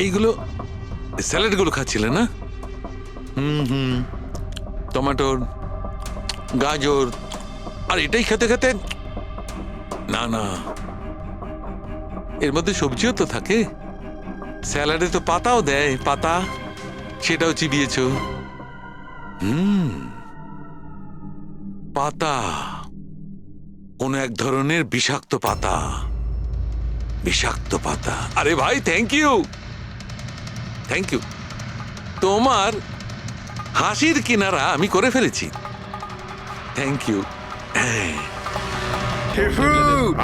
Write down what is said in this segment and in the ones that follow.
এইগুলো স্যালাডগুলো খাচ্ছিলে না? টমেটোর, গাজর, আর এটাই খেতে খেতে, না না, এর মধ্যে সবজিও তো থাকে। স্যালাডে তো পাতাও দেয়, পাতা, সেটাও চিবিয়েছ। পাতা, কোন এক ধরনের বিষাক্ত পাতা, বিষাক্ত পাতা। আরে ভাই, থ্যাংক ইউ, থ্যাংক ইউ। তোমার হাসির কিনারা আমি করে ফেলেছি, থ্যাংক ইউ।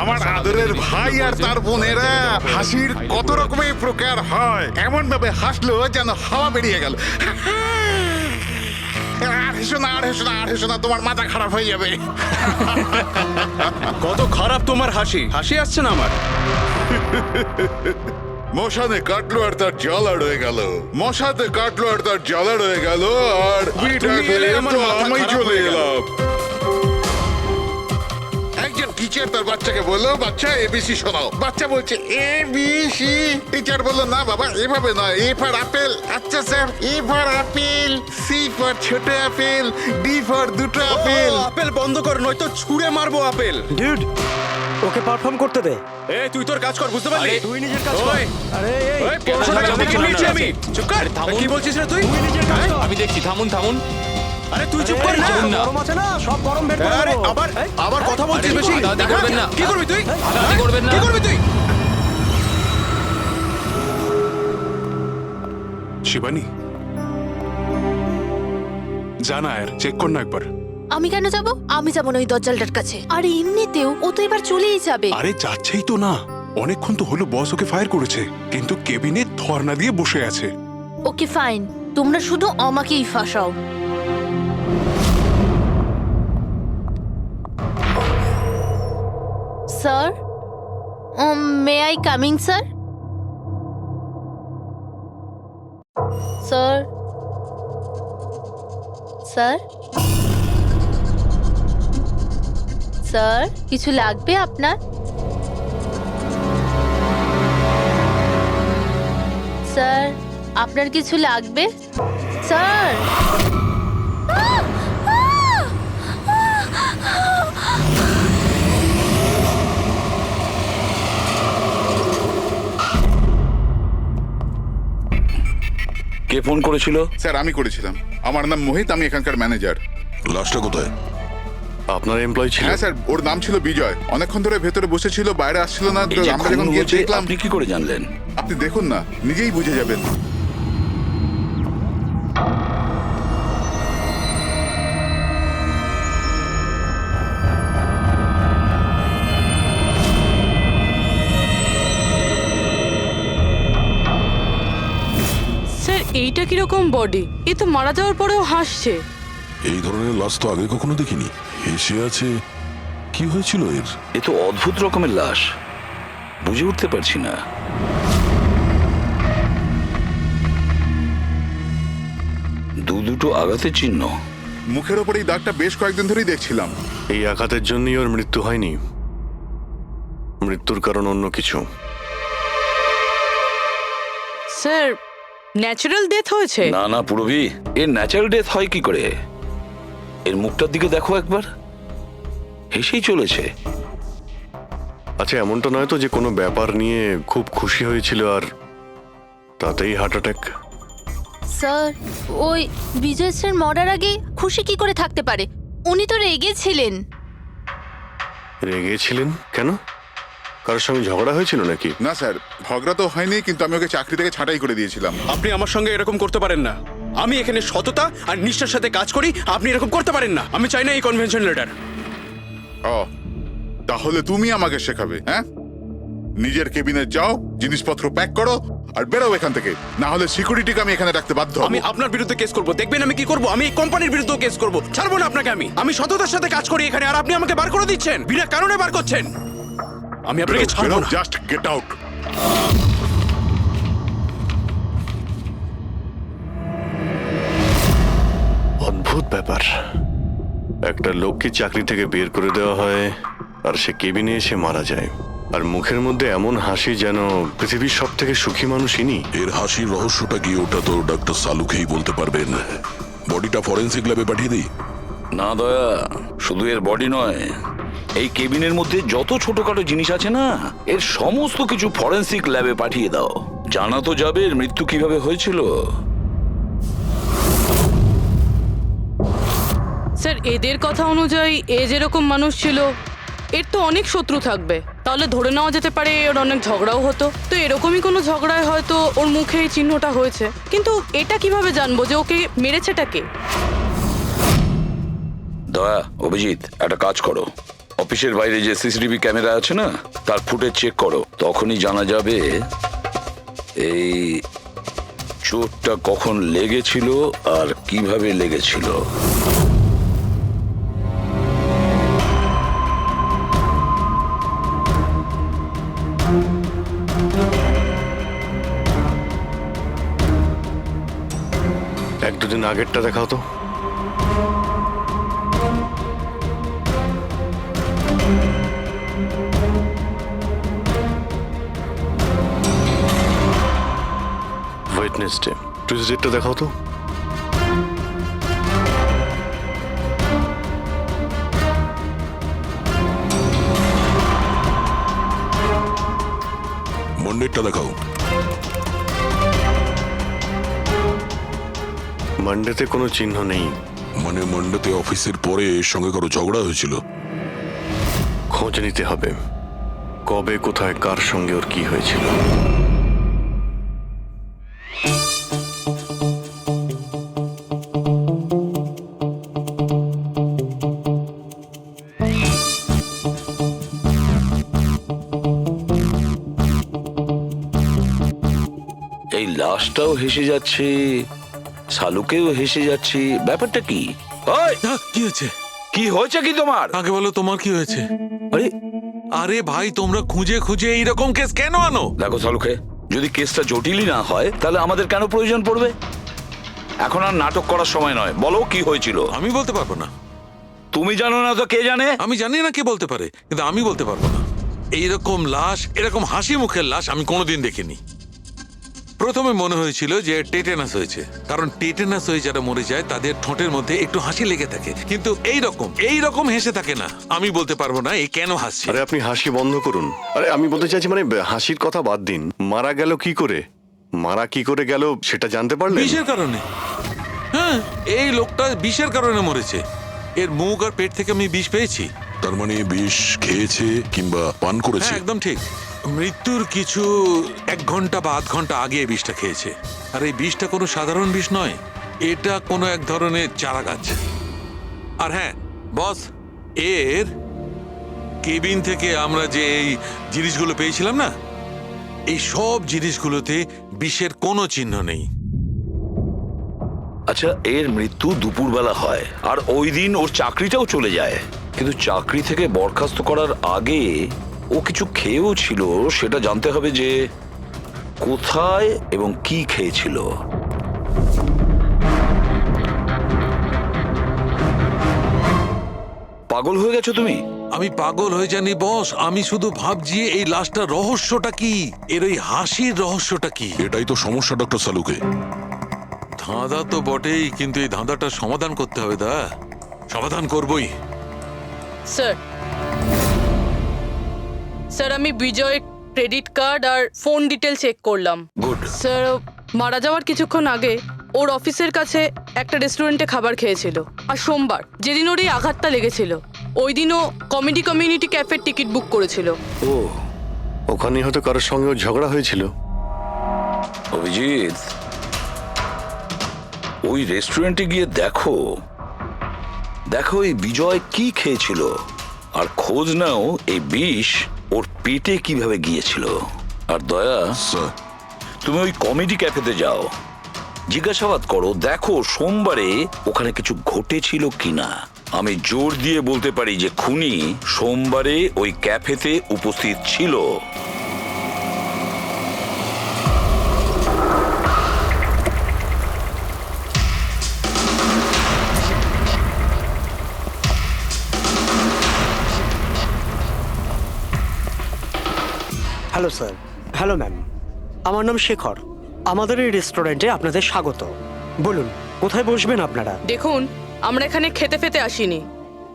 আমার আদরের ভাই আর তার বোনেরা, হাসির কত রকমের প্রকার হয়, এমন ভাবে হাসলো যেন হাওয়া বেরিয়ে গেল। আর হেসো না, আর হেসো না, আর হেসো না, তোমার মাথা খারাপ হয়ে যাবে। কত খারাপ তোমার হাসি, হাসি আসছে না আমার। মশানে কাটলো আর তার জ্বালা রয়ে গেল, মশাতে কাটলো আর তার জ্বালা রয়ে গেল, আর তুমি এলে আমার মাথা আমি খারাপ চলে হয়ে গেল। এলাম। একজন টিচার তার বাচ্চাকে বললো, বাচ্চা এবিসি শোনাও। বাচ্চা বলছে এবিসি। টিচার বললো, না বাবা, এভাবে নয়, এ ফর আপেল। আচ্ছা sir, A for apple, C for ছোট আপেল, ডি ফর দুটো আপেল। আপেল বন্ধ কর, নয়তো ছুঁড়ে মারবো আপেল। ডিউড, ওকে পারফর্ম করতে দে। এই তুই তোর কাজ কর, বুঝতে পারলি? তুই নিজের কাজ কর। ওই, আরে এই ওই, পড়াশোনা থামুন, দেখে থামুন, নিয়েছি থামুন, আমি। চুপ কর। থামুন। কি বলছিস রে তুই? তুই নিজের কাজ কর। আমি দেখছি, থামুন থামুন। আরে তুই চুপ কর না। থামুন না। গরম আছে না, সব গরম বের করে আরে দেবো। আবার এই, আবার কথা বলছিস আরে, বেশি। হাতাহাতি করবেন না। কি করবি তুই? হাতাহাতি করবেন না। কি করবি তুই? শিবানী, জানা আর চেক কর না একবার। আমি কেন যাব? আমি যাব না ওই দজ্জালটার কাছে। আর এমনিতেও ও তো এবার চলেই যাবে। আরে যাচ্ছেই তো না, অনেকক্ষণ তো হলো বস ওকে ফায়ার করেছে, কিন্তু কেবিনে ধর্ণা দিয়ে বসে আছে। ওকে ফাইন, তোমরা শুধু আমাকেই ফাঁসাও। Sir, may I coming sir? Sir, sir, sir, কিছু লাগবে আপনার? স্যার, আপনার কিছু লাগবে? স্যার, কে ফোন করেছিল? স্যার, আমি করেছিলাম। আমার নাম মোহিত, আমি এখানকার ম্যানেজার। লাশটা কোথায়? আপনার এমপ্লয় ছিল? হ্যাঁ স্যার, ওর নাম ছিল বিজয়। অনেকক্ষণ ধরে ভেতরে বসেছিল, বাইরে আসছিল না। তো এই যে আমরা খুন যখন গিয়ে হয়েছে, দেখলাম। আপনি কি করে জানলেন? আপনি দেখুন না, নিজেই বুঝে যাবেন। স্যার, এইটা কিরকম বডি? এ তো মারা যাওয়ার পরেও হাসছে। এই ধরনের লাশ তো আগে কখনো দেখিনি। হেসে আছে, কি হয়েছিল এর? এ তো অদ্ভুত রকমের লাশ, বুঝে উঠতে পারছি না। দুটো আঘাতের চিহ্ন। মুখের ওপর এই দাগটা বেশ কয়েকদিন ধরেই দেখছিলাম। এই আঘাতের জন্যই ওর মৃত্যু হয়নি, মৃত্যুর কারণ অন্য কিছু। স্যার, ন্যাচারাল ডেথ হয়েছে? না না পুরবি, এর ন্যাচারাল ডেথ হয় কি করে? এর মুখটার দিকে দেখো একবার, হেসেই চলেছে। আচ্ছা, এমনটা নয় তো যে কোনো ব্যাপার নিয়ে খুব খুশি হয়েছিল আর তাতেই হার্ট অ্যাটাক? স্যার, ওই বিজয় স্যার মরার আগে খুশি কি করে থাকতে পারে? উনি তো রেগেছিলেন। রেগেছিলেন কেন? কারোর সঙ্গে ঝগড়া হয়েছিল নাকি? না স্যার, ঝগড়া তো হয়নি, কিন্তু আমি ওকে চাকরি থেকে ছাঁটাই করে দিয়েছিলাম। আপনি আমার সঙ্গে এরকম করতে পারেন না। আমি এখানে সততা আর নিষ্ঠার সাথে কাজ করি, আপনি এরকম করতে পারেন না। আমি চাই না এই কনভেনশন লেটার। ও, তাহলে তুমি আমাকে শেখাবে? হ্যাঁ, নিজের কেবিনে যাও, জিনিসপত্র প্যাক করো আর বেরো এখান থেকে, না হলে সিকিউরিটিকে আমি এখানে রাখতে বাধ্য হব। আমি আপনার বিরুদ্ধে কেস করব, দেখবেন আমি কি করব। আমি এই কোম্পানির বিরুদ্ধে কেস করব, ছাড়বো না আপনাকে। আমি সততার সাথে কাজ করি এখানে, আর আপনি আমাকে বার করে দিচ্ছেন, বিনা কারণে বার করছেন। আমি আপনাকে ছাড়বো না। Just get out. অদ্ভুত ব্যাপার, একটা লোককে চাকরি থেকে বের করে দেওয়া হয় আর সে কেবিনে এসে মারা যায়, আর মুখের মধ্যে এমন হাসি যেন পৃথিবীর সব থেকে সুখী মানুষ ইনি। এর হাসির রহস্যটা কি ওটা তো ডাক্তার সালুকেই বলতে পারবেন। বডিটা ফরেন্সিক ল্যাবে পাঠিয়ে দিই? না দয়া, শুধু এর বডি নয়, এই কেবিনের মধ্যে যত ছোটখাটো জিনিস আছে না, এর সমস্ত কিছু ফরেন্সিক ল্যাবে পাঠিয়ে দাও। জানা তো যাবে এর মৃত্যু কিভাবে হয়েছিল। স্যার এদের কথা অনুযায়ী এ যেরকম মানুষ ছিল, এর তো অনেক শত্রু থাকবে। তাহলে ধরে নেওয়া যেতে পারে ওর অনেক ঝগড়াও হতো। তো এরকমই কোনো ঝগড়ায় হয়তো ওর মুখে এই চিহ্নটা হয়েছে। কিন্তু এটা কিভাবে জানবো যে ওকে মেরেছেটা কে? দয়া, অভিজিৎ, একটা কাজ করো, অফিসের বাইরে যে সিসিটিভি ক্যামেরা আছে না, তার ফুটেজ চেক করো। তখনই জানা যাবে এই চোটটা কখন লেগেছিল আর কিভাবে লেগেছিল। এক দুদিন আগেরটা দেখাও তো। ওয়েডনেসডে, টুইসডেটা দেখাও তো। মন্ডেরটা দেখাও। মানডেতে কোনো চিহ্ন নেই। মানে মন্ডেতে অফিসের পরে এর সঙ্গে কারো ঝগড়া হয়েছিল? খোঁজ নিতে হবে, কবে কোথায় কার সঙ্গে ওর কি হয়েছিল। এই লাশটাও হেসে যাচ্ছে, শালুকেও হেসে যাচ্ছে, ব্যাপারটা কি? ওই, কি হয়েছে? কি হয়েছে কি তোমার? আগে বলো তোমার কি হয়েছে? আরে আরে ভাই, তোমরা খুঁজে খুঁজে এইরকম কেস কেন আনো? দেখো শালুকে, যদি কেসটা জটিলই না হয় তাহলে আমাদের কেন প্রয়োজন পড়বে? এখন আর নাটক করার সময় নয়, বলো কি হয়েছিল। আমি বলতে পারবো না। তুমি জানো না তো কে জানে? আমি জানি না কে বলতে পারে, কিন্তু আমি বলতে পারবো না। এইরকম লাশ, এরকম হাসি মুখের লাশ আমি কোনোদিন দেখিনি। প্রথমে মনে হয়েছিল যে টেটেনাস হয়েছে, কারণ টেটেনাস হয়ে যারা মরে যায় তাদের ঠোঁটের মধ্যে একটু হাসি লেগে থাকে, কিন্তু এইরকম হেসে থাকে না। আমি বলতে পারবো না এ কেন হাসছে। আরে আপনি হাসি বন্ধ করুন। আরে আমি বলতে চাইছি মানে হাসির কথা বাদ দিন, মারা গেল কি করে? মারা কি করে গেল সেটা জানতে পারলেন? বিষের কারণে। হ্যাঁ, এই লোকটা বিষের কারণে মরেছে। এর মুখ আর পেট থেকে আমি বিষ পেয়েছি। তার মানে বিষ খেয়েছে কিংবা পান করেছে? হ্যাঁ, একদম ঠিক। মৃত্যুর কিছু 1 ঘন্টা বা আধ ঘন্টা আগে এই বিষটা খেয়েছে। আর এই বিষটা কোনো সাধারণ বিষ নয়, এটা কোনো এক ধরনের চারা গাছ। আর হ্যাঁ বস, এর কেবিন থেকে আমরা যে এই জিনিসগুলো পেয়েছিলাম না, এই সব জিনিসগুলোতে বিষের কোনো চিহ্ন নেই। আচ্ছা, এর মৃত্যু দুপুরবেলা হয় আর ওই দিন ওর চাকরিটাও চলে যায়। কিন্তু চাকরি থেকে বরখাস্ত করার আগে ও কিছু খেয়েও ছিল, সেটা জানতে হবে যে কোথায় এবং কি খেয়েছিল। পাগল হয়ে গেছো তুমি? আমি পাগল হয়ে জানি বস, আমি শুধু ভাবছি এই লাশটার রহস্যটা কি, এর ওই হাসির রহস্যটা কি। এটাই তো সমস্যা ডক্টর সালুকে। ধাঁধা তো বটেই, কিন্তু এই ধাঁধাটার সমাধান করতে হবে। সমাধান করবই। স্যার স্যার আমি বিজয়ের ক্রেডিট কার্ড আর ফোন ডিটেল চেক করলাম। গুড। স্যার মারা যাওয়ার কিছুক্ষণ আগে ওর অফিসের কাছে একটা রেস্টুরেন্টে খাবার খেয়েছিল। আর সোমবার, যেদিন ওর এই আঘাতটা লেগেছিল, ওই দিনও কমেডি কমিউনিটি ক্যাফের টিকিট বুক করেছিল। ও, ওখানে হয়তো কারোর সঙ্গে ওর ঝগড়া হয়েছিল। অভিজিৎ, ওই রেস্টুরেন্টে গিয়ে দেখো এই বিজয় কি খেয়েছিল, আর খোঁজ নাও এই বিষ ওর পেটে কিভাবে গিয়েছিল। আর দয়া, স্যার, তুমি ওই কমেডি ক্যাফেতে যাও, জিজ্ঞাসাবাদ করো, দেখো সোমবারে ওখানে কিছু ঘটেছিল কিনা। আমি জোর দিয়ে বলতে পারি যে খুনি সোমবারে ওই ক্যাফেতে উপস্থিত ছিল। Hello sir. হ্যালো ম্যাম, আমার নাম শেখর। আমাদের এই রেস্টুরেন্টে আপনাদের স্বাগত। বলুন কোথায় বসবেন আপনারা? দেখুন, আমরা এখানে খেতে ফেতে আসিনি,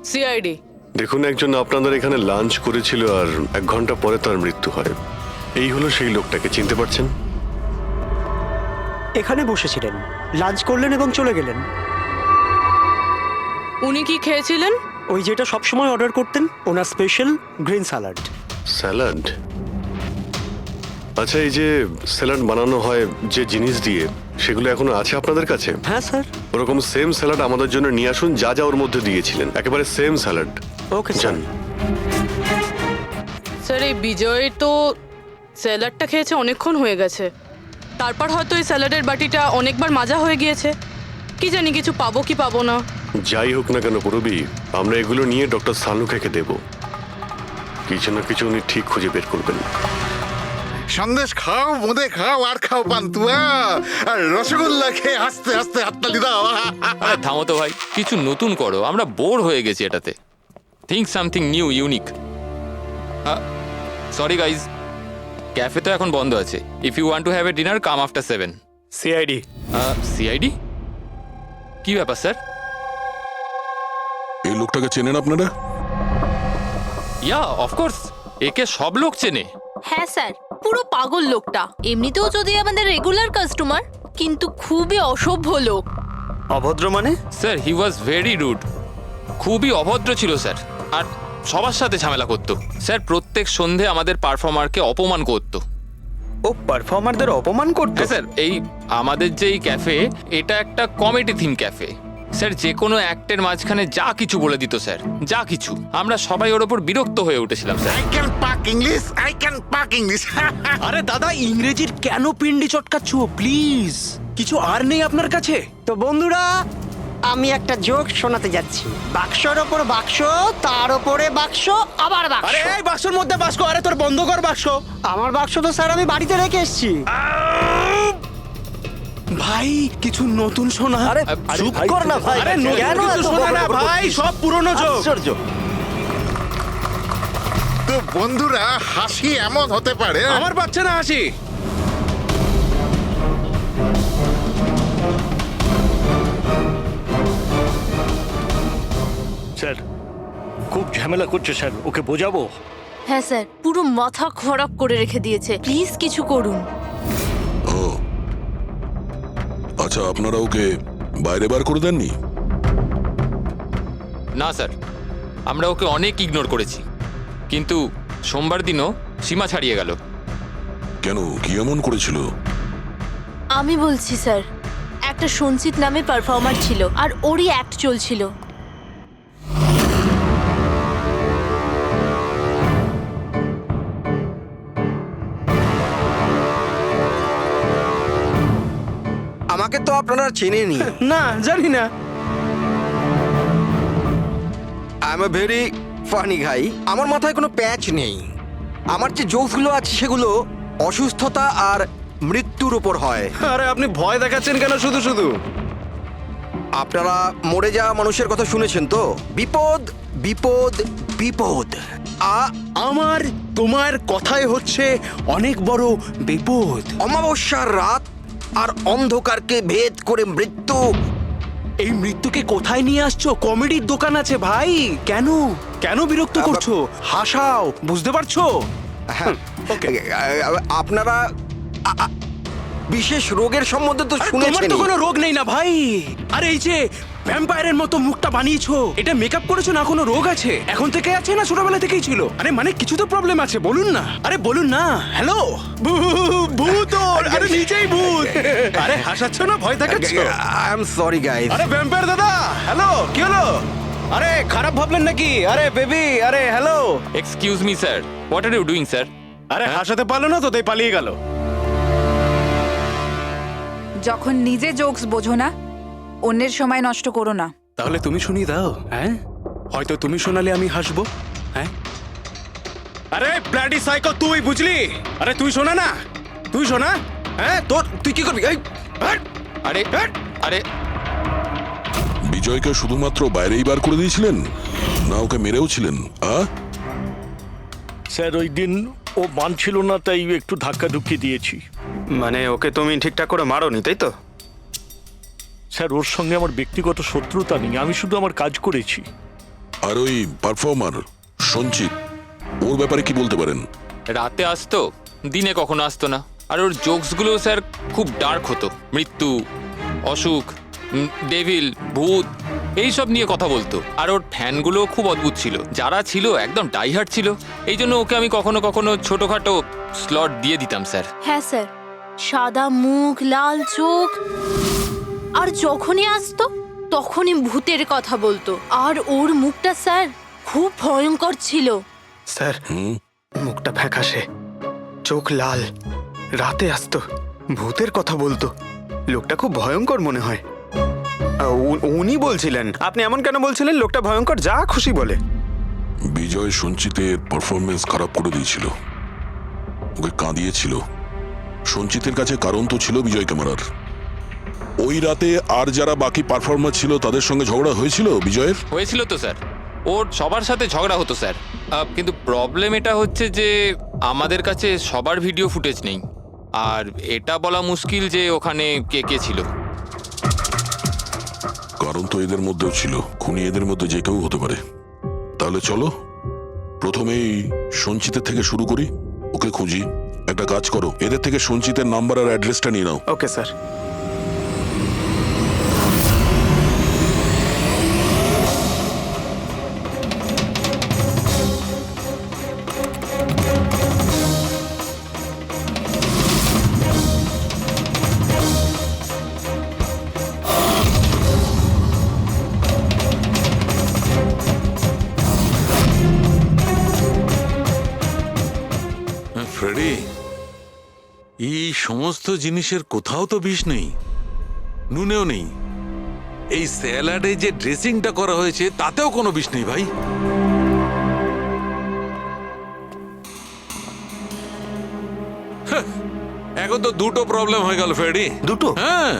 সিআইডি। দেখুন, একজন আপনাদের এখানে লাঞ্চ করেছিল আর 1 ঘন্টা পরে তার মৃত্যু হয়। এই হলো সেই লোকটাকে, চিনতে পারছেন? এখানে বসেছিলেন, লাঞ্চ করলেন এবং চলে গেলেন। উনি কি খেয়েছিলেন? ওই যেটা সবসময় অর্ডার করতেন, ওনার স্পেশাল গ্রিন স্যালাড। স্যালাড? আচ্ছা, এই যে স্যালাড বানানো হয় যে জিনিস দিয়ে, সেগুলো এখনো আছে আপনাদের কাছে? হ্যাঁ স্যার। ওরকম সেম স্যালাড আমাদের জন্য নিয়ে আসুন, যা যা ওর মধ্যে দিয়েছিলেন, একেবারে সেম স্যালাড। Okay sir. জান। স্যার, এই বিজয় তো স্যালাডটা খেয়েছে অনেকক্ষণ হয়ে গেছে। তারপর হয়তো এই স্যালাডের বাটিটা অনেকবার মাজা হয়ে গিয়েছে। কি জানি কিছু পাবো কি পাবো না। যাই হোক না কেন পুরবি, আমরা এগুলো নিয়ে ডক্টর সানুখাকে দেব। কিছু না কিছু উনি ঠিক খুঁজে বের করবেন। সন্দেশ খাও, বোঁদে খাও, আর খাও পান্তুয়া, আর রসগোল্লা খেয়ে হাসতে হাসতে হাততালি দাও। আরে থামো তো ভাই, কিছু নতুন করো, আমরা বোর হয়ে গেছি এটাতে। Think something new, unique. Sorry guys, cafe তো এখন বন্ধ আছে। If you want to have a dinner, come after 7। CID. CID? কি ব্যাপার স্যার? এই লোকটাকে চেনেন আপনারা? ইয়া, অফকোর্স, একে সব লোক চেনে। হ্যাঁ স্যার, পুরো পাগল লোকটা। এমনিতেও যদি আমাদের রেগুলার কাস্টমার, কিন্তু খুবই অসভ্য লোক। অভদ্র মানে? Sir, he was very rude. খুবই অভদ্র ছিল স্যার, আর সবার সাথে ঝামেলা করতো। স্যার, প্রত্যেক সন্ধে আমাদের পারফর্মারকে অপমান করতো। ও পারফর্মারদের অপমান করতো? হ্যাঁ স্যার, এই আমাদের যে এই ক্যাফে, এটা একটা কমেডি থিম ক্যাফে। স্যার, যে কোনো অ্যাক্টের মাঝখানে যা কিছু বলে দিত স্যার, যা কিছু। আমরা সবাই ওর ওপর বিরক্ত হয়ে উঠেছিলাম স্যার। আই ক্যান পাক ইংলিশ, আই ক্যান পাক ইংলিশ। আরে দাদা, ইংরেজির কেন পিন্ডি চটকাচ্ছ? প্লিজ, কিছু আর নেই আপনার কাছে? তো বন্ধুরা, আমি একটা জোক শোনাতে যাচ্ছি। বাক্সর ওপর বাক্স, তার ওপরে বাক্স, আবার বাক্স। আরে এই বাক্সর মধ্যে বাক্স, আরে তোর বন্ধ কর বাক্স। আমার বাক্স তো স্যার আমি বাড়িতে রেখে এসেছি। ভাই, কিছু নতুন শোনা। আরে চুপ কর না ভাই। আরে নতুন কেন কিছু এত শোনা না বকবক ভাই, করছিস? সব পুরনো জোক। আশ্চর্য। তো বন্ধুরা, হাসি এমন হতে পারে। আমার বাচ্চা না হাসি। স্যার খুব ঝামেলা করছে স্যার, ওকে বোঝাবো? হ্যাঁ স্যার, পুরো মাথা খারাপ করে রেখে দিয়েছে। প্লিজ কিছু করুন। ও আচ্ছা, আপনারা ওকে বাইরে বার করে দেননি? না স্যার, আমরা ওকে অনেক ইগনোর করেছি, কিন্তু সোমবার দিনও সীমা ছাড়িয়ে গেল। কেন, কি এমন করেছিল? আমি বলছি স্যার, একটা সঞ্চিত নামে পারফর্মার ছিল, আর ওরই অ্যাক্ট চলছিল। আমাকে তো আপনারা চেনেনি। না, জানি না। I am a very funny guy. আমার মাথায় কোনো প্যাচ নেই। আমার যে জোকসগুলো আছে সেগুলো অসুস্থতা আর মৃত্যুর উপর হয়। আরে আপনি ভয় দেখাচ্ছেন কেন শুধু শুধু? আপনারা মরে যাওয়া মানুষের কথা শুনেছেন তো? বিপদ বিপদ বিপদ। আমার তোমার কথাই হচ্ছে অনেক বড় বিপদ। অমাবস্যার রাত আর অন্ধকারকে ভেদ করে মৃত্যু। এই মৃত্যুকে কোথায় নিয়ে আসছো? কমেডির দোকান আছে ভাই। কেন কেন বিরক্ত করছো? হাসাও, বুঝতে পারছো? হ্যাঁ, আপনারা বিশেষ রোগের সম্বন্ধে তো তোমার শুনেছেন। তো কোনো রোগ নেই না ভাই। আরে এই যে ভ্যাম্পায়ারের মতো মুখটা বানিয়েছো, এটা মেকআপ করেছো না? কোনো রোগ আছে? এখন থেকে আছে না ছোটবেলা থেকেই ছিল? আরে মানে কিছু তো প্রবলেম আছে, বলুন না। আরে বলুন না। হ্যালো, ভূত! আরে নিজেই ভূত। আরে হাসাচ্ছ না, ভয় দেখাচ্ছ? I am sorry guys. আরে ভ্যাম্পায়ার দাদা, হ্যালো, কি হলো? আরে খারাপ ভাবলেন নাকি? আরে বেবি, আরে hello. Excuse me sir, what are you doing sir? আরে হাসাতে পারলো না তো, তাই পালিয়ে গেল। যখন নিজে জোকস বোঝো না, অন্যের সময় নষ্ট করো না। তাহলে তুমি শুনিয়ে দাও। হ্যাঁ, হয়তো তুমি শোনালে আমি হাসবো। হ্যাঁ, আরে ব্লাডি সাইকো, তুই বুঝলি? আরে তুই শোনা না, তুই শোনা। হ্যাঁ, তোর তুই কি করবি? এই, হাট! আরে আরে বিজয়কে শুধুমাত্র বাইরেই বার করে দিয়েছিলেন, না ওকে মেরেও ছিলেন? স্যার ওই দিন ও মানছিল না, তাই একটু ধাক্কা ধুক্কি দিয়েছি। মানে ওকে তুমি ঠিকঠাক করে মারোনি, তাই তো? স্যার, ওর সঙ্গে আমার ব্যক্তিগত শত্রুতা নেই, আমি শুধু আমার কাজ করেছি। আর ওই পারফর্মার সঞ্চিত, ওর ব্যাপারে কি বলতে পারেন? রাতে আসতো, দিনে কখনো আসতো না। আর ওর জোকসগুলো স্যার খুব ডার্ক হতো। মৃত্যু, অসুখ, ডেভিল, ভূত এইসব নিয়ে কথা বলতো। আর ওর ফ্যানগুলো খুব অদ্ভুত ছিল, যারা ছিল একদম ডাইহার্ট ছিল। এই জন্য ওকে আমি কখনো কখনো ছোটখাটো স্লট দিয়ে দিতাম স্যার। হ্যাঁ স্যার, সাদা মুখ, লাল চোখ, আর যখনই আসতো তখনই ভূতের কথা বলতো। আর ওর মুখটা স্যার খুব ভয়ঙ্কর ছিল। স্যার, মুখটা ফ্যাকাশে, চোখ লাল, রাতে আসতো, ভূতের কথা বলতো। লোকটা খুব ভয়ঙ্কর মনে হয়। উনি বলছিলেন, আপনি এমন কেন বলছিলেন? লোকটা ভয়ঙ্কর, যা খুশি বলে। বিজয় সঞ্চিতের পারফরমেন্স খারাপ করে দিয়েছিল, ওকে কাঁদিয়েছিল। সঞ্চিতের কাছে কারণ তো ছিল বিজয়কে মারার। ওই রাতে আর যারা বাকি পারফর্মার ছিল তাদের সঙ্গে ঝগড়া হয়েছিল বিজয়ের? হয়েছিল তো স্যার, ওর সবার সাথে ঝগড়া হতো স্যার। কিন্তু প্রবলেম এটা হচ্ছে যে আমাদের কাছে সবার ভিডিও ফুটেজ নেই। আর এটা বলা মুশকিল যে ওখানে কে কে ছিল। কারণ তো এদের মধ্যেও ছিল, খুনি এদের মধ্যে যে কেউ হতে পারে। তাহলে চলো প্রথমেই সঞ্চিতের থেকে শুরু করি, ওকে খুঁজি। একটা কাজ করো, এদের থেকে সঞ্চিতের নাম্বার আর অ্যাড্রেসটা নিয়ে নাও। Okay sir. ফ্রেডি, এই সমস্ত জিনিসের কোথাও তো বিষ নেই, নুনেও নেই। এই স্যালাডে যে ড্রেসিংটা করা হয়েছে তাতেও কোনো বিষ নেই ভাই। হ্যাঁ, এখন তো দুটো প্রবলেম হয়ে গেল ফ্রেডি। দুটো? হ্যাঁ,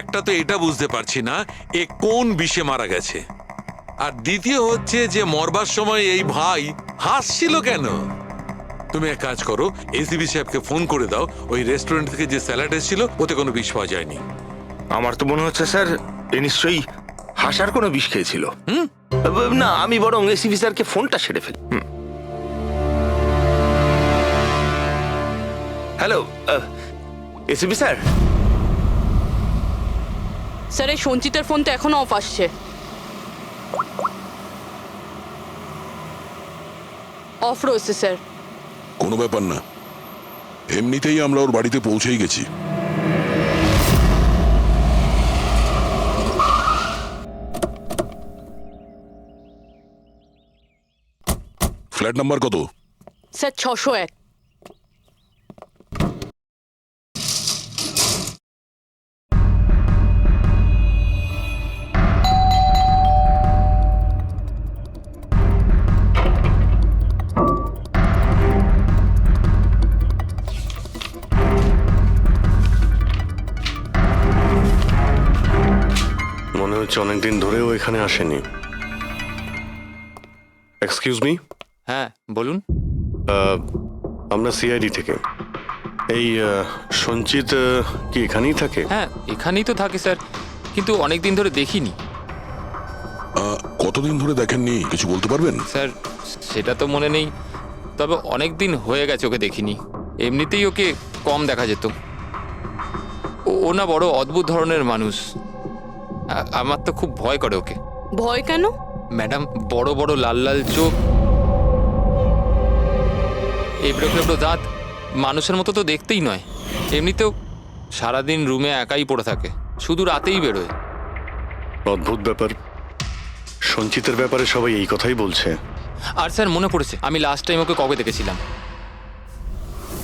একটা তো এটা বুঝতে পারছি না এ কোন বিষে মারা গেছে, আর দ্বিতীয় হচ্ছে যে মরবার সময় এই ভাই হাসছিল কেন। তুমি এক কাজ করো, এসিবি সাহেবকে ফোন করে দাও, ওই রেস্টুরেন্ট থেকে যে স্যালাড এসেছিল ওতে কোনো বিষ পাওয়া যায়নি। আমার তো মনে হচ্ছে স্যার এ নিশ্চয়ই হাসার কোনো বিষ খেয়েছিল। না, আমি বরং এসিবি স্যারকে ফোনটা সেরে ফেলি। Hello ACB sir. স্যার, এই সঞ্চিতের ফোন তো এখনো অফ আসছে। অফ রয়েছে স্যার। কোনো ব্যাপার না, এমনিতেই আমরা ওর বাড়িতে পৌঁছেই গেছি। ফ্ল্যাট নাম্বার কত? স্যার 601। মনে হচ্ছে অনেকদিন ধরেও এখানে আসেনি। Excuse me. হ্যাঁ বলুন। আমরা সিআইডি থেকে। এই সঞ্চিত কি এখানেই থাকে? হ্যাঁ এখানেই তো থাকে স্যার, কিন্তু অনেক দিন ধরে দেখিনি। কতদিন ধরে দেখেননি কিছু বলতে পারবেন? স্যার সেটা তো মনে নেই, তবে অনেক দিন হয়ে গেছে ওকে দেখিনি। এমনিতেই ওকে কম দেখা যেত। ও না বড় অদ্ভুত ধরনের মানুষ, আমার তো খুব ভয় করে ওকে। ভয় কেন? ম্যাডাম, বড় বড় লাল লাল চোখ, এবড়ো খেবড়ো দাঁত, মানুষের মতো তো দেখতেই নয়। এমনিতেও সারাদিন রুমে একাই পড়ে থাকে, শুধু রাতেই বেরোয়। অদ্ভুত ব্যাপার। সঞ্চিতের ব্যাপারে সবাই এই কথাই বলছে। আর স্যার মনে পড়েছে, আমি লাস্ট টাইম ওকে কবে দেখেছিলাম।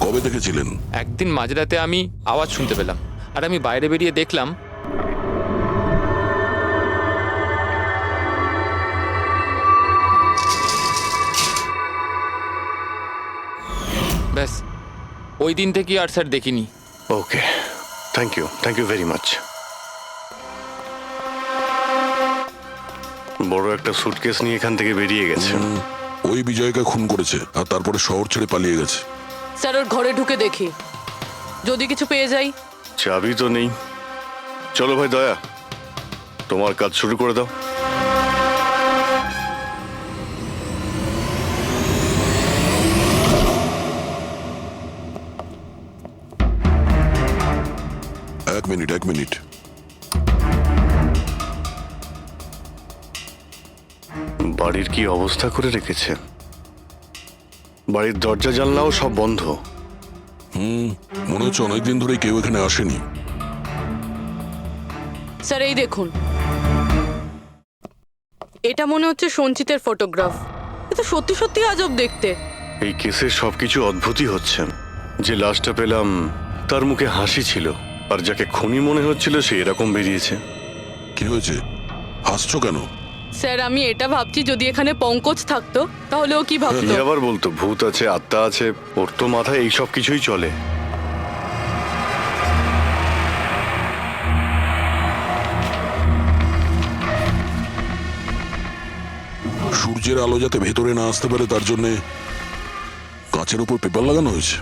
কবে দেখেছিলেন? একদিন মাঝরাতে আমি আওয়াজ শুনতে পেলাম, আর আমি বাইরে বেরিয়ে দেখলাম ব্যাস। ওই দিন থেকে আর স্যার দেখিনি। ওকে, থ্যাংক ইউ ভেরি মাচ। বড় একটা সুটকেস নিয়ে এখান থেকে বেরিয়ে গেছে। ওই বিজয়কে খুন করেছে আর তারপরে শহর ছেড়ে পালিয়ে গেছে। স্যার ওর ঘরে ঢুকে দেখি, যদি কিছু পেয়ে যাই। চাবি তো নেই। চলো ভাই দয়া, তোমার কাজ শুরু করে দাও। এক মিনিট। বাড়ির কি অবস্থা করে রেখেছে। বাড়ির দরজা জানলাও সব বন্ধ। মনে হচ্ছে অনেকদিন ধরে কেউ এখানে আসেনি। স্যার এই দেখুন, এটা মনে হচ্ছে সঞ্চিতের ফটোগ্রাফ। এটা সত্যি সত্যি আজব দেখতে। এই কেসের সবকিছু অদ্ভুতই হচ্ছে। যে লাশটা পেলাম তার মুখে হাসি ছিল, আর যাকে খুনি মনে হচ্ছিল সে এরকম বেরিয়েছে। কি হয়েছে, হাসছো কেন? স্যার আমি এটা ভাবছি, যদি এখানে পঙ্কজ থাকতো তাহলে ও কি ভাবতো। কি আবার বলতো, ভূত আছে, আত্মা আছে, ওর তো মাথায় এই সব কিছুই চলে। সূর্যের আলো যাতে ভেতরে না আসতে পারে তার জন্য কাঁচের উপর পেপার লাগানো হয়েছে।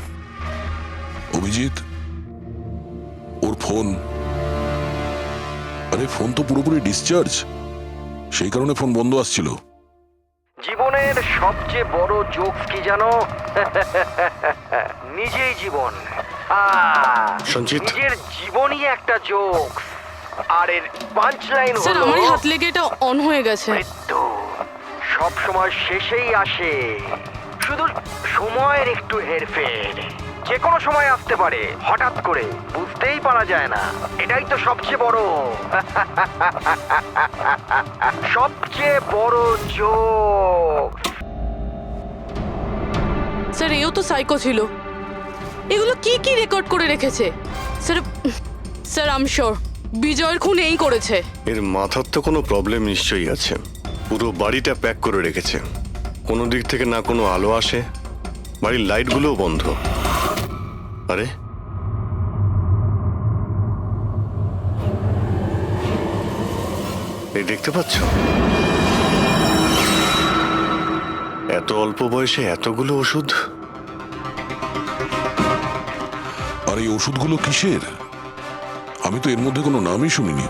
অভিজিৎ, ওর ফোন, আরে ফোন তো পুরোপুরি ডিসচার্জ, সেই কারণে ফোন বন্ধ আসছিল। জীবনের সবচেয়ে বড় জোকস কি জানো? নিজেই জীবন। সঞ্চিত, নিজের জীবনই একটা জোকস। আর এর পাঞ্চ লাইন স্যার হলো, আমারই হাত লেগে এটা অন হয়ে গেছে। মৃত্যু সব সময় শেষেই আসে, শুধু সময়ের একটু হেরফের। যে কোনো সময় আসতে পারে, হঠাৎ করে, বুঝতেই পারা যায় না। এটাই তো সবচেয়ে বড় সবচেয়ে বড় জোক। স্যার এও তো সাইকো ছিল। এগুলো কি কি রেকর্ড করে রেখেছে? স্যার আই এম শিওর বিজয়ের খুন এই করেছে। এর মাথার তো কোনো প্রবলেম নিশ্চয়ই আছে। পুরো বাড়িটা প্যাক করে রেখেছে, কোনো দিক থেকে না কোনো আলো আসে, বাড়ির লাইটগুলোও বন্ধ। আরে এই দেখতে পাচ্ছ, এত অল্প বয়সে এতগুলো ওষুধ। আর এই ওষুধগুলো কিসের? আমি তো এর মধ্যে কোনো নামই শুনিনি।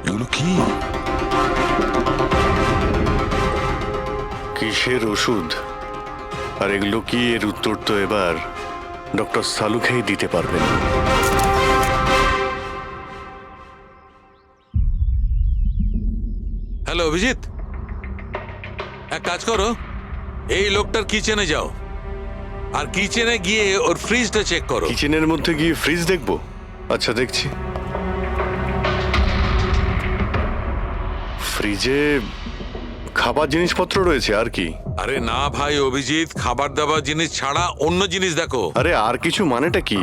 এগুলো কি? কিসের ওষুধ আর এগুলো কি, এর উত্তর তো এবার ডক্টর সালুখেই দিতে পারবেন। হ্যালো অভিজিৎ, এক কাজ করো, এই লোকটার কিচেনে যাও আর কিচেনে গিয়ে ওর ফ্রিজটা চেক করো। কিচেনের মধ্যে গিয়ে ফ্রিজ দেখবো? আচ্ছা দেখছি। ফ্রিজে খাবার জিনিসপত্র রয়েছে আর কি? আরে না ভাই অভিজিৎ, খাবার দাবার জিনিস ছাড়া অন্য জিনিস দেখো। আরে আর কিছু মানেটা কি?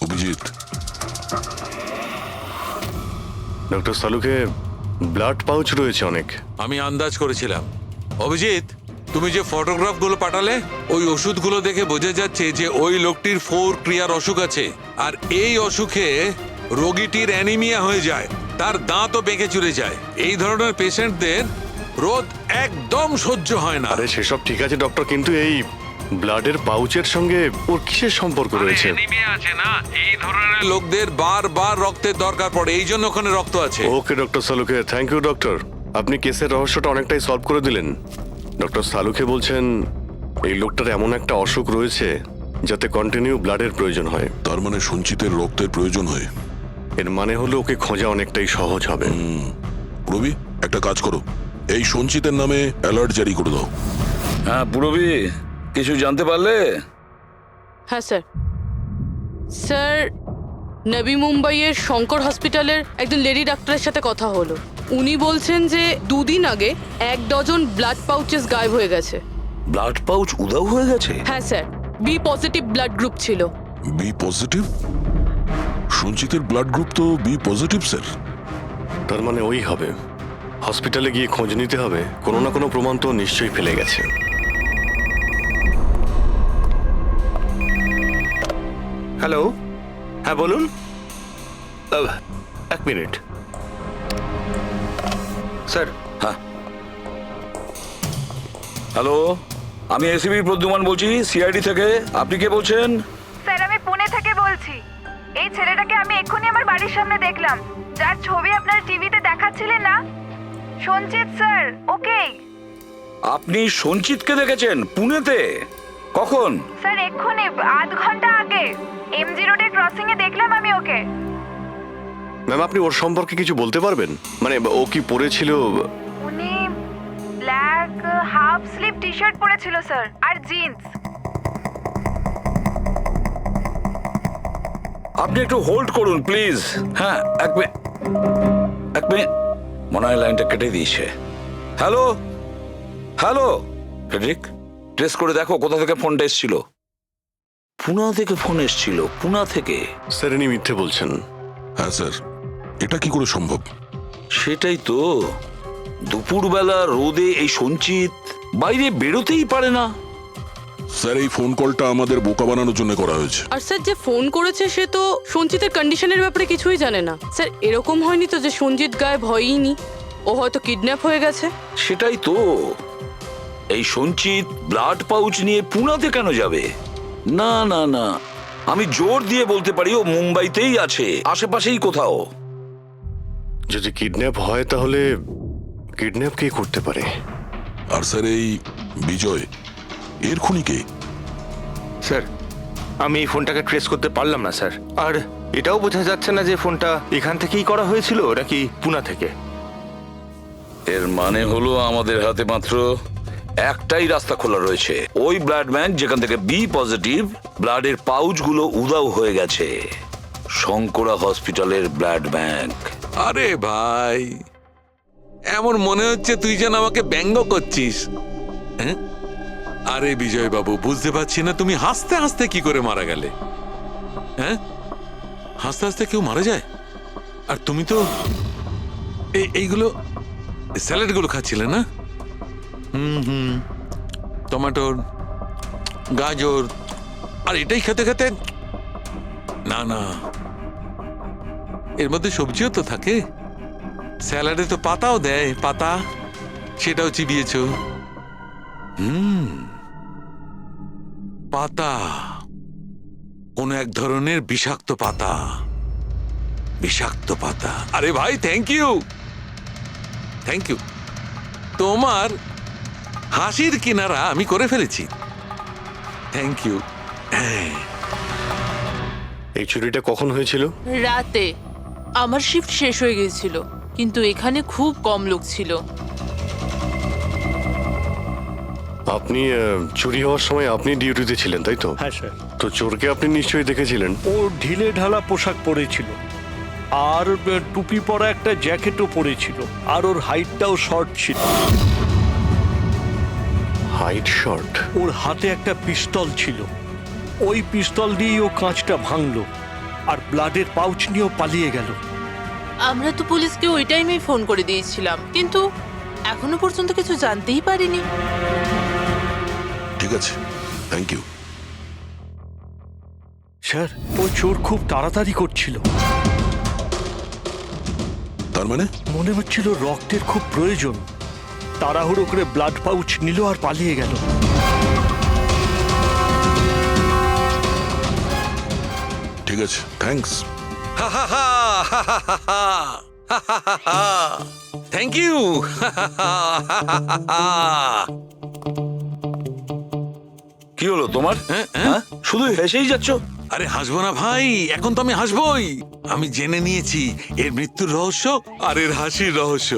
অভিজিৎ, ডক্টর সালুকে ব্লাড পাউচ রয়েছে অনেক। আমি আন্দাজ করেছিলাম। অভিজিৎ, তুমি যে ফটোগ্রাফগুলো পাঠালে, ওই ওষুধগুলো দেখে বোঝা যাচ্ছে যে ওই লোকটির 4 ক্রিয়ার অসুখ আছে, আর এই অসুখে রোগীটির অ্যানিমিয়া হয়ে যায়, তার দাঁতও বেঁকে চলে যায়। এই ধরনের পেশেন্টদের রোদ একদম সহ্য হয় না। আরে সেসব ঠিক আছে ডক্টর, কিন্তু এই ব্লাডের পাউচের সঙ্গে ওর কিসের সম্পর্ক রয়েছে? অ্যানিমিয়া আছে না, এই ধরনের লোকদের বারবার রক্তের দরকার পড়ে, এই জন্য ওখানে রক্ত আছে। ওকে ডক্টর সালুকে, থ্যাংক ইউ ডক্টর, আপনি কেসের রহস্যটা অনেকটাই সলভ করে দিলেন। ডক্টর সালুকে বলছেন এই লোকটার এমন একটা অসুখ রয়েছে যাতে কন্টিনিউ ব্লাডের প্রয়োজন হয়। তার মানে সঞ্চিতের রক্তের প্রয়োজন হয়। এর মানে হলো ওকে খোঁজা অনেকটাই সহজ হবে। রবি, একটা কাজ করো, এই সঞ্চিতের নামে অ্যালার্ট জারি করে দাও। হ্যাঁ পুরবি, কিছু জানতে পারলে? হ্যাঁ স্যার। স্যার নবী মুম্বাইয়ের শঙ্কর হসপিটালের একজন লেডি ডাক্তারের সাথে কথা হলো। উনি বলছেন যে 2 দিন আগে 1 ডজন ব্লাড পাউচেস গায়েব হয়ে গেছে। ব্লাড পাউচ উধাও হয়ে গেছে? হ্যাঁ sir, B positive blood group ছিল। B positive? সঞ্চিতের ব্লাড গ্রুপ তো বি পজিটিভ স্যার। তার মানে ওই হবে। হসপিটালে গিয়ে খোঁজ নিতে হবে, কোনো না কোনো প্রমাণ তো নিশ্চয়ই ফেলে গেছে। হ্যালো, হ্যাঁ বলুন। 1 মিনিট স্যার। হ্যাঁ হ্যালো, আমি এসিবি প্রদ্যুমান বলছি, সিআইডি থেকে। আপনি কে বলছেন? স্যার আমি পুনে থেকে বলছি। এই ছেলেটাকে আমি এক্ষুনি আমার বাড়ির সামনে দেখলাম, যার ছবি আপনার টিভিতে দেখাচ্ছিলেন না, সঞ্চিত স্যার। ওকে আপনি সঞ্চিতকে দেখেছেন পুনেতে? কখন? স্যার এক্ষুনি আধ ঘন্টা আগে এমজি রোডের ক্রসিং এ দেখলাম আমি ওকে। ম্যাম, আপনি ওর সম্পর্কে কিছু বলতে পারবেন? মানে ও কি পরেছিল? উনি black half sleeve T shirt পরেছিল স্যার, আর জিন্স। আপনি একটু হোল্ড করুন প্লিজ। হ্যাঁ, এক মিনিট। মনে হয় লাইনটা কেটে দিয়েছে। হ্যালো হ্যালো ফ্রেডরিক, ট্রেস করে দেখো কোথা থেকে ফোনটা এসেছিল। পুনা থেকে ফোন এসেছিল, পুনা থেকে। স্যার ইনি মিথ্যে বলছেন। হ্যাঁ স্যার, এটা কি করে সম্ভব? সেটাই তো, দুপুরবেলা রোদে এই সঞ্চিত বাইরে বেরোতেই পারে না। স্যার, এই ফোন কলটা আমাদের বোকা বানানোর জন্য করা হয়েছে। আর স্যার যে ফোন করেছে সে তো সঞ্জিতের কন্ডিশনের ব্যাপারে কিছুই জানে না। স্যার এরকম হয়নি তো যে সঞ্জিত গায়েব হয়ইনি, ও হয়তো কিডন্যাপ হয়ে গেছে। সেটাই তো, এই সঞ্চিত ব্লাড পাউচ নিয়ে পুনাতে কেন যাবে? না না না, আমি জোর দিয়ে বলতে পারি ও মুম্বাইতেই আছে, আশেপাশেই কোথাও। যদি কিডন্যাপ হয় তাহলে কিডন্যাপ কে করতে পারে? আর স্যার, এই বিজয় এর খুনি কে? স্যার আমি এই ফোনটাকে ট্রেস করতে পারলাম না স্যার, আর এটাও বোঝা যাচ্ছে না যে ফোনটা এখান থেকেই করা হয়েছিল নাকি পুনা থেকে। এর মানে হলো আমাদের হাতে মাত্র একটাই রাস্তা খোলা রয়েছে, ওই ব্লাড ব্যাংক যেখান থেকে বি পজিটিভ ব্লাডের পাউচগুলো উধাও হয়ে গেছে, শঙ্করা হসপিটালের ব্লাড ব্যাংক। আরে ভাই, এমন মনে হচ্ছে তুই যেন আমাকে ব্যঙ্গ করছিস। হ্যাঁ? আরে বিজয় বাবু, বুঝতে পারছি না তুমি হাসতে হাসতে কি করে মারা গেলে। হ্যাঁ, হাসতে হাসতে কেউ মারা যায়? আর তুমি তো এইগুলো স্যালাড গুলো খাচ্ছিলে না? টমেটোর, গাজর, আর এটাই খেতে খেতে। না না, এর মধ্যে সবজিও তো থাকে, স্যালাডে তো পাতাও দেয়, পাতা, সেটাও চিবিয়েছ। পাতা, কোন এক ধরনের বিষাক্ত পাতা, বিষাক্ত পাতা। আরে ভাই, থ্যাংক ইউ, থ্যাংক ইউ। তোমার হাসির কিনারা আমি করে ফেলেছি, থ্যাংক ইউ। এই চুরিটা কখন হয়েছিল? রাতে। আমার শিফট শেষ হয়ে গিয়েছিল, কিন্তু এখানে খুব কম লোক ছিল। আপনি চুরি হওয়ার সময় আপনি ডিউটিতে ছিলেন, তাই তো? হ্যাঁ স্যার। তো চোরকে আপনি নিশ্চয়ই দেখেছিলেন। ও ঢিলে ঢালা পোশাক পরেছিল, আর টুপি পরা একটা জ্যাকেটও পরেছিল, আর ওর হাইটটাও শর্ট ছিল। Height short? ওর হাতে একটা পিস্তল ছিল, ওই পিস্তল দিয়েই ও কাঁচটা ভাঙলো, আর ব্লাডের পাউচ নিয়েও পালিয়ে গেল। আমরা তো পুলিশকে ওই টাইমেই ফোন করে দিয়েছিলাম, কিন্তু এখনো পর্যন্ত কিছু জানতেই পারিনি। ঠিক আছে, থ্যাংক ইউ। স্যার, ও চোর খুব তাড়াতাড়ি করছিল। তার মানে? মনে হচ্ছিল রক্তের খুব প্রয়োজন, তাড়াহুড়ো করে ব্লাড পাউচ নিল আর পালিয়ে গেল। ঠিক আছে, থ্যাঙ্কস। Thank you. কি হলো তোমার? হ্যাঁ, শুধু হেসেই যাচ্ছ। আরে হাসবো না ভাই, এখন তো আমি হাসবোই। আমি জেনে নিয়েছি এর মৃত্যুর রহস্য আর এর হাসির রহস্য।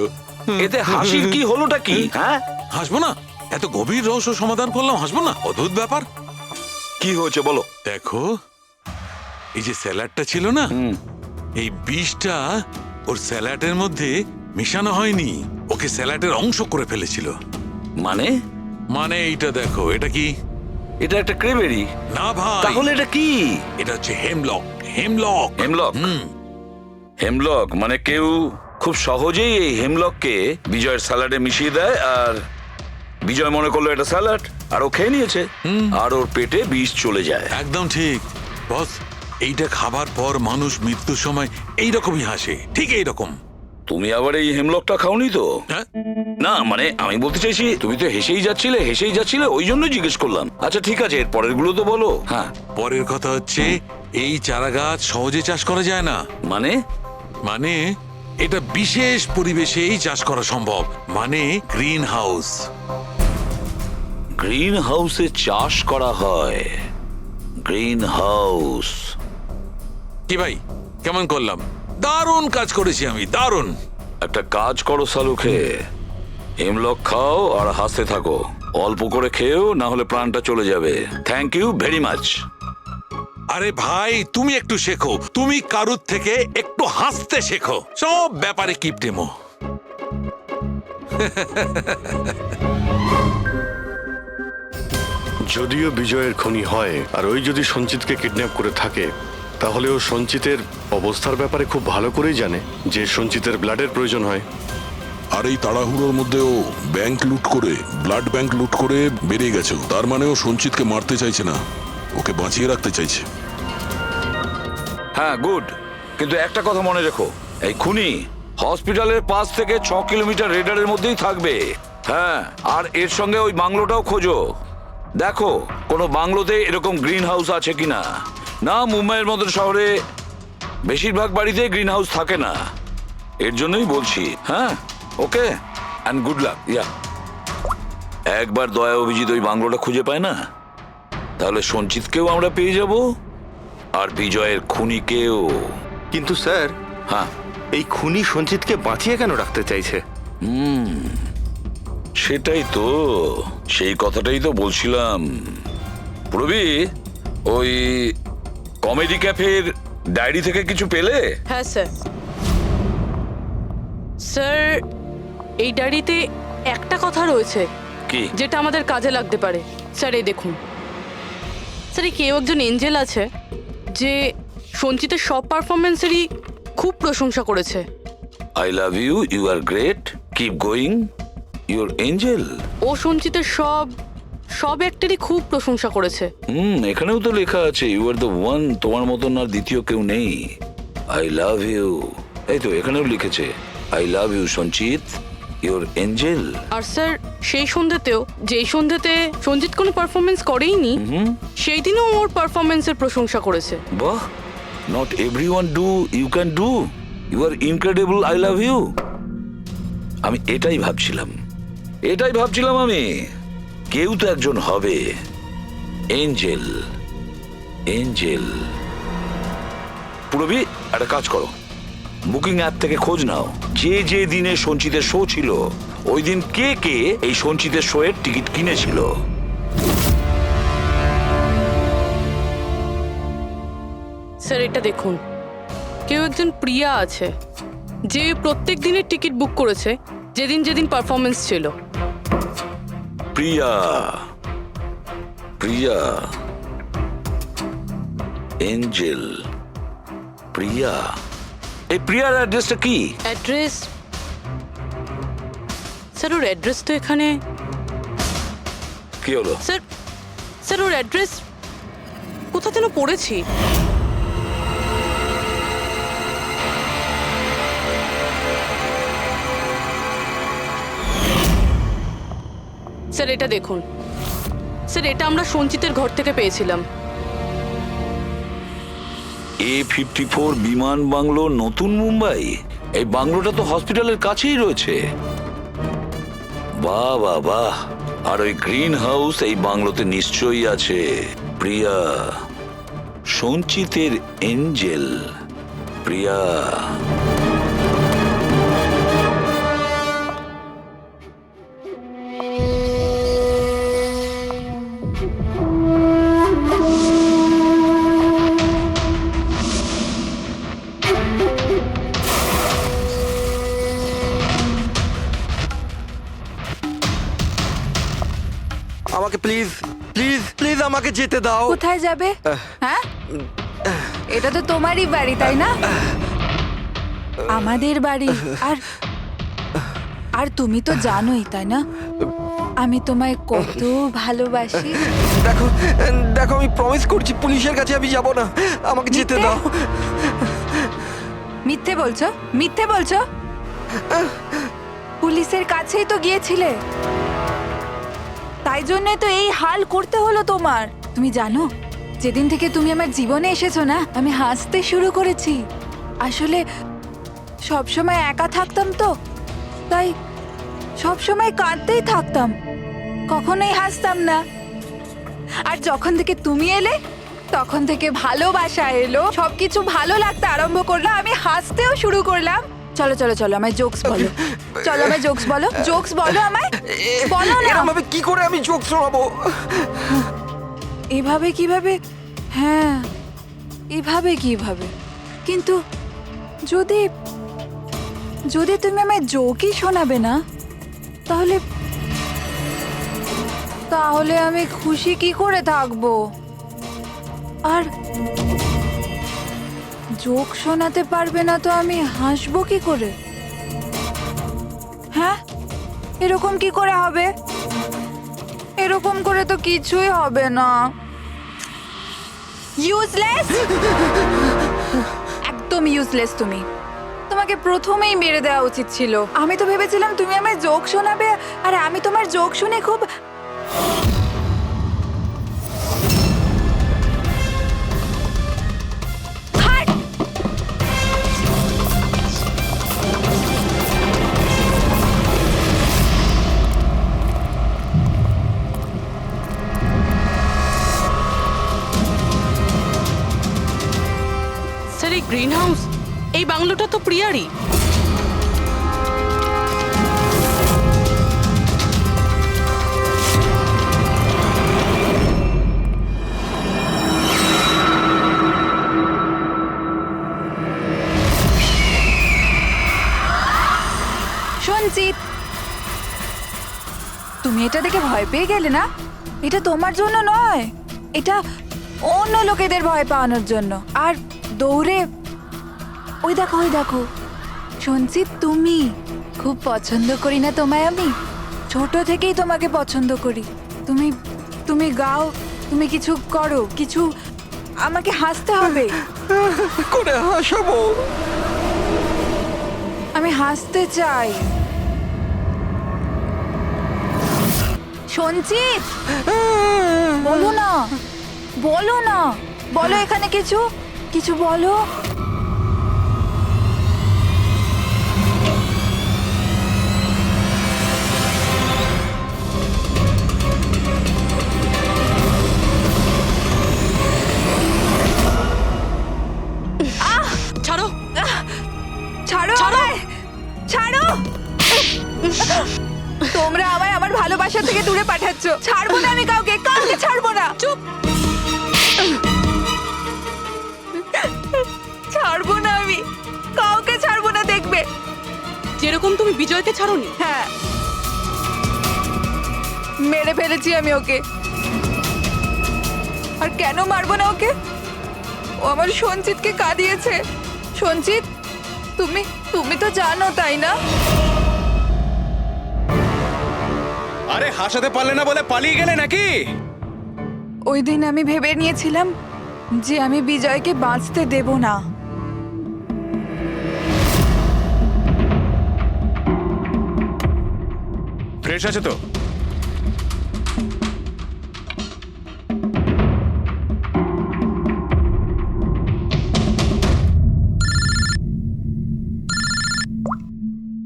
এতে হাসির কি হলোটা কি? হ্যাঁ, হাসবো না? এত গভীর রহস্য সমাধান করলাম, হাসবো না? অদ্ভুত ব্যাপার। কি হয়েছে বলো। দেখো, এই যে স্যালাডটা ছিল না, এই বিষটা ওর স্যালাডের মধ্যে মিশানো হয়নি, ওকে স্যালাডের অংশ করে ফেলেছিল। মানে? মানে এইটা দেখো, এটা কি? এটা একটা ক্রেবেরি। না ভাই। তাহলে এটা কি? এটা হচ্ছে হেমলক। হেমলক। হেমলক? হেমলক মানে কেউ খুব সহজেই এই হেমলককে বিজয়ের স্যালাডে মিশিয়ে দেয়, আর বিজয় মনে করলো এটা স্যালাড, আর ও খেয়ে নিয়েছে, আর ওর পেটে বিষ চলে যায়। একদম ঠিক বস, এইটা খাবার পর মানুষ মৃত্যুর সময় এইরকমই হাসে, ঠিক এইরকম। তুমি আবার এই হেমলকটা খাওনি তো? হ্যাঁ? না মানে আমি বলতে চাইছি তুমি তো হেসেই যাচ্ছিলে ওই জন্য জিজ্ঞেস করলাম। আচ্ছা ঠিক আছে, এর পরের গুলো তো বলো। হ্যাঁ পরের কথা হচ্ছে এই চারা গাছ সহজে চাষ করা যায় না। মানে? মানে এটা বিশেষ পরিবেশেই চাষ করা সম্ভব, মানে গ্রিন হাউস। গ্রিন হাউসে চাষ করা হয়? Green house? কি ভাই, কেমন করলাম? দারুণ কাজ করেছি আমি, দারুণ। একটা কাজ করো সালুখে, হেমলক খাও আর হাসতে থাকো। অল্প করে খেয়েও, না হলে প্রাণটা চলে যাবে। Thank you very much. আরে ভাই তুমি একটু শেখো, তুমি কারুর থেকে একটু হাসতে শেখো। সব ব্যাপারে কিপটেমো। যদিও বিজয়ের খুনি হয় আর ওই যদি সঞ্চিতকে কিডন্যাপ করে থাকে, তাহলে ও সঞ্চিতের অবস্থার ব্যাপারে খুব ভালো করেই জানে যে সঞ্চিতের ব্লাডের প্রয়োজন হয়। আর এই তাড়াহুড়োর মধ্যেও ব্যাংক লুট করে, ব্লাড ব্যাংক লুট করে বেরিয়ে গেছে। তার মানে ও সঞ্চিতকে মারতে চাইছে না, ওকে বাঁচিয়ে রাখতে চাইছে। হ্যাঁ গুড, কিন্তু একটা কথা মনে রেখো, এই খুনি হসপিটালের 5 থেকে 6 কিলোমিটার রেডারের মধ্যেই থাকবে। হ্যাঁ, আর এর সঙ্গে ওই বাংলোটাও খোঁজো। দেখো কোনো বাংলোতে এরকম গ্রিন হাউস আছে কিনা। না, মুম্বাইয়ের মতো শহরে বেশিরভাগ বাড়িতে গ্রিন হাউস থাকে না। এর জন্যই বলছি। হ্যাঁ ওকে, অ্যান্ড গুড লাক। ইয়া, একবার দয়া অভিজিৎ ওই বাংলোটা খুঁজে পায় না, তাহলে সঞ্চিতকেও আমরা পেয়ে যাব আর বিজয়ের খুনিকেও। কিন্তু স্যার, হ্যাঁ, এই খুনি সঞ্চিতকে বাঁচিয়ে কেন রাখতে চাইছে? সেটাই তো, সেই কথাটাই তো বলছিলাম। প্রবি, ওই কমেডি ক্যাফের ডায়েরি থেকে কিছু পেলে? হ্যাঁ স্যার। স্যার, এই ডায়েরিতে একটা কথা রয়েছে কি? যেটা আমাদের কাজে লাগতে পারে। স্যার এই দেখুন। স্যার, এই কেউ একজন এঞ্জেল আছে যে সঞ্চিতের সব পারফরমেন্সেরই খুব প্রশংসা করেছে। I love you, you are great, keep going, your angel. ও সঞ্চিতের সব অ্যাক্টেরই খুব প্রশংসা করেছে। এখানেও তো লেখা আছে ইউ আর দ্য ওয়ান, তোমার মতন আর দ্বিতীয় কেউ নেই। আই লাভ ইউ, এই তো এখানেও লিখেছে আই লাভ ইউ সঞ্চিত, ইউর এঞ্জেল। আর স্যার, সেই সন্ধ্যেতেও, যেই সন্ধ্যেতে সঞ্জিত কোনো পারফরমেন্স করেইনি, সেই দিনও ওর পারফরমেন্সের প্রশংসা করেছে। বাহ, not everyone do, you can do, you are incredible, I love you. আমি এটাই ভাবছিলাম আমি, কেউ তো একজন হবে এঞ্জেল। পুরবি, একটা কাজ করো, বুকিং অ্যাপ থেকে খোঁজ নাও যে দিনে সঞ্চিতের শো ছিল, ওই দিন কে এই সঞ্চিতের শো এর টিকিট কিনেছিল। স্যার এটা দেখুন, কেউ একজন প্রিয়া আছে যে প্রত্যেক দিনের টিকিট বুক করেছে যেদিন পারফরমেন্স ছিল। প্রিয়া, এঞ্জেল, প্রিয়া। এই প্রিয়ার অ্যাড্রেসটা কি? অ্যাড্রেস? স্যার, ওর অ্যাড্রেস তো এখানে। কি হলো? স্যার ওর অ্যাড্রেস কোথা যেন পড়েছি। স্যার এটা দেখুন। স্যার, এটা আমরা সঞ্চিতের ঘর থেকে পেয়েছিলাম। A54 বিমান বাংলো, নতুন মুম্বাই। এই বাংলোটা তো হসপিটালের কাছেই রয়েছে। বাহ বাহ বাহ। আর ওই গ্রিন হাউস এই বাংলোতে নিশ্চয়ই আছে। প্রিয়া, সঞ্চিতের এঞ্জেল, প্রিয়া। আমাকে প্লিজ প্লিজ প্লিজ আমাকে যেতে দাও। কোথায় যাবে? হ্যাঁ, এটা তো তোমারই বাড়ি, তাই না? আমাদের বাড়ি। আর তুমি তো জানোই, তাই না, আমি তোমায় কত ভালোবাসি। দেখো দেখো, আমি প্রমিস করছি পুলিশের কাছে আমি যাব না, আমাকে যেতে দাও। মিথ্যে বলছো? পুলিশের কাছেই তো গিয়েছিলে, তাই জন্য তো এই হাল করতে হলো তোমার। তুমি জানো, যেদিন থেকে তুমি আমার জীবনে এসেছো না, আমি হাসতে শুরু করেছি। আসলে সবসময় একা থাকতাম তো, তাই সবসময় কাঁদতেই থাকতাম, কখনোই হাসতাম না। আর যখন থেকে তুমি এলে, তখন থেকে ভালোবাসা এলো, সবকিছু ভালো লাগতে আরম্ভ করলো, আমি হাসতেও শুরু করলাম। চলো চলো চলো, আমায় জোকস বলো, চলো আমায় জোকস বলো, জোকস বলো আমায়, বলো না। এরকম ভাবে কি করে আমি চোখ শোনাবো? এভাবে কিভাবে? হ্যাঁ, এভাবে কিভাবে? কিন্তু যদি যদি তুমি আমায় জোকই শোনাবে না, তাহলে তাহলে আমি খুশি কি করে থাকবো? আর জোক শোনাতে পারবে না তো আমি হাসবো কি করে? হ্যাঁ, এরকম কি করে হবে? এরকম করে তো কিছুই হবে না। ইউজলেস, একদম ইউজলেস তুমি। তোমাকে প্রথমেই মেরে দেওয়া উচিত ছিল। আমি তো ভেবেছিলাম তুমি আমায় জোক শোনাবে, আর আমি তোমার জোক শুনে খুব স্যার, এই গ্রিন হাউস, এই বাংলোটা তো প্রিয়ারই। সঞ্চিত, তুমি এটা দেখে ভয় পেয়ে গেলে না? এটা তোমার জন্য নয়, এটা অন্য লোকেদের ভয় পাওয়ানোর জন্য। আর দৌড়ে ওই দেখো, ওই দেখো সঞ্চিত, তুমি খুব পছন্দ করি না তোমায় আমি? ছোট থেকেই তোমাকে পছন্দ করি। তুমি তুমি গাও, তুমি কিছু করো, কিছু, আমাকে হাসতে হবে। করে হাসাবো? আমি হাসতে চাই। সঞ্চিত, বলো না, বলো না, বলো এখানে কিছু, কিছু বলো। ছাড়ো, ছাড়ো আমায়, ছাড়ো। তোমরা আমায় আমার ভালোবাসা থেকে দূরে পাঠাচ্ছ। ছাড়বো না আমি কাউকে, কাউকে ছাড়বো না। চুপ। ছাড়বো না আমি, কাউকে ছাড়বো না, দেখবে। যেরকম তুমি বিজয়কে ছাড়োনি। হ্যাঁ, মেরে ফেলেছি আমি ওকে। আর কেন মারবো না ওকে? ও আমার সঞ্চিতকে কাঁদিয়েছে। সঞ্চিত, তুমি তুমি তো জানো, তাই না? আরে হাসাতে পারলে না বলে পালিয়ে গেলে নাকি? ওই দিন আমি ভেবে নিয়েছিলাম যে আমি বিজয়কে বাঁচতে দেব না। ফ্রেশ আছে তো?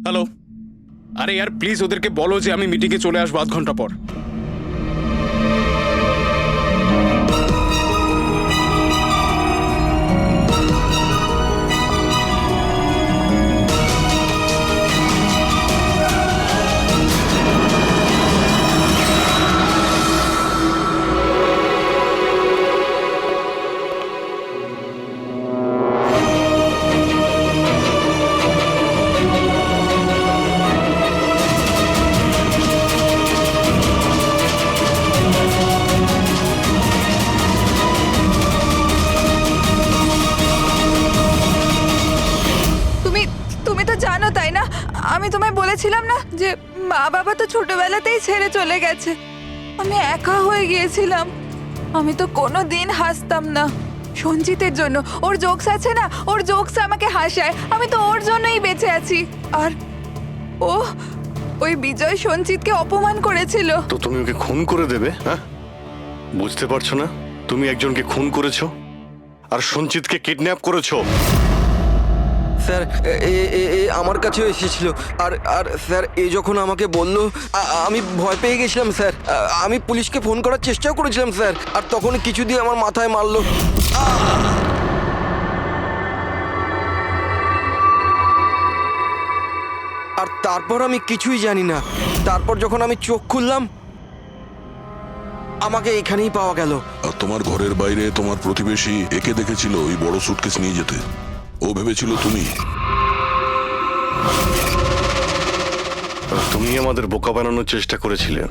হ্যালো, আরে यार প্লিজ ওদেরকে বলো যে আমি মিটিংয়ে চলে আসবো আধ ঘন্টা পর। আমি তোমায় বলেছিলাম না যে মা বাবা তো ছোটবেলাতেই ছেড়ে চলে গেছে। আমি একা হয়ে গিয়েছিলাম। আমি তো কোনো দিন হাসতাম না সঞ্জিতের জন্য। ওর জোকস আছে না, ওর জোকস আমাকে হাসায়। আমি তো ওর জন্যই বেঁচে আছি। আর ও ওই বিজয় সঞ্চিতকে অপমান করেছিল। তো তুমি ওকে খুন করে দেবে? হ্যাঁ, বুঝতে পারছো না তুমি একজনকে খুন করেছো আর সঞ্চিতকে কিডন্যাপ করেছো? স্যার আমার কাছেও এসেছিল আর আর স্যার যখন আমাকে বললো আমি ভয় পেয়ে গেছিলাম স্যার। আমি পুলিশকে ফোন করার চেষ্টাও করেছিলাম স্যার, আর তখন কিছু দিয়ে আমার মাথায় মারলো। আর তারপর আমি কিছুই জানি না। তারপর যখন আমি চোখ খুললাম আমাকে এখানেই পাওয়া গেল। আর তোমার ঘরের বাইরে তোমার প্রতিবেশী একে দেখেছিল ওই বড় সুটকেস নিয়ে যেতে। ও ভেবেছিল তুমি। তুমি আমাদের বোকা বানানোর চেষ্টা করেছিলে।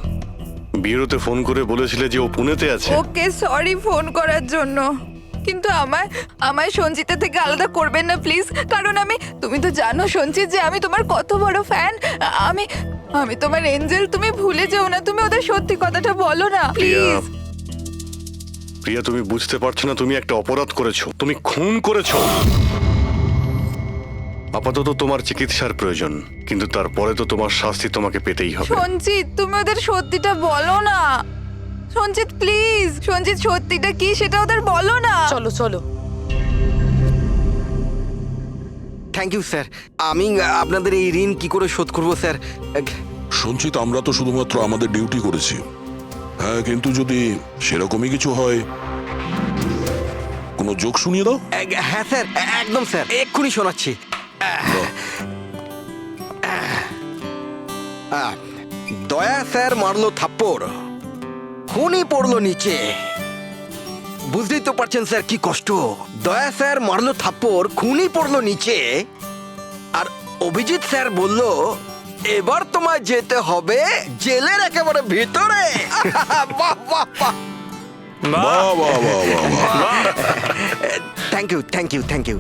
বিয়েতে ফোন করে বলেছিলে যে ও পুনেতে আছে। ওকে সরি ফোন করার জন্য, কিন্তু আমায় সঞ্চিতা থেকে আলাদা করবেন না প্লিজ। কারণ তুমি তো জানো সঞ্চিত যে আমি তোমার কত বড় ফ্যান। আমি তোমার এঞ্জেল, তুমি ভুলে যেও না। তুমি ওদের সত্যি কথাটা বলো না প্লিজ। প্রিয়া, তুমি বুঝতে পারছো না তুমি একটা অপরাধ করেছো, তুমি খুন করেছো। আপাতত তোমার চিকিৎসার প্রয়োজন, কিন্তু তারপরে তো তোমার শাস্তি তোমাকে পেতেই হবে। সঞ্চিত তুমি ওদের সত্যিটা বলো না। সঞ্চিত প্লিজ, সঞ্চিত সত্যিটা কি সেটা ওদের বলো না। চলো চলো। Thank you sir. আমি আপনাদের এই ঋণ কি করে শোধ করবো স্যার? সঞ্চিত, আমরা তো শুধুমাত্র আমাদের ডিউটি করেছি। হ্যাঁ, কিন্তু যদি সেরকমই কিছু হয় কোনো জোক শুনিয়ে দাও। হ্যাঁ স্যার, একদম স্যার, এক্ষুনি শোনাচ্ছি। দয়া স্যার মারলো থাপ্পড়, খুনি পড়লো নিচে। বুঝতেই তো পারছেন স্যার কি কষ্ট। দয়া স্যার মারলো থাপ্পড়, খুনি পড়লো নিচে, আর অভিজিৎ স্যার বলল এবার তোমায় যেতে হবে জেলের একেবারে ভিতরে। বাহ বাহ বাহ। বাহ বাহ বাহ বাহ বাহ। Thank you thank you thank you.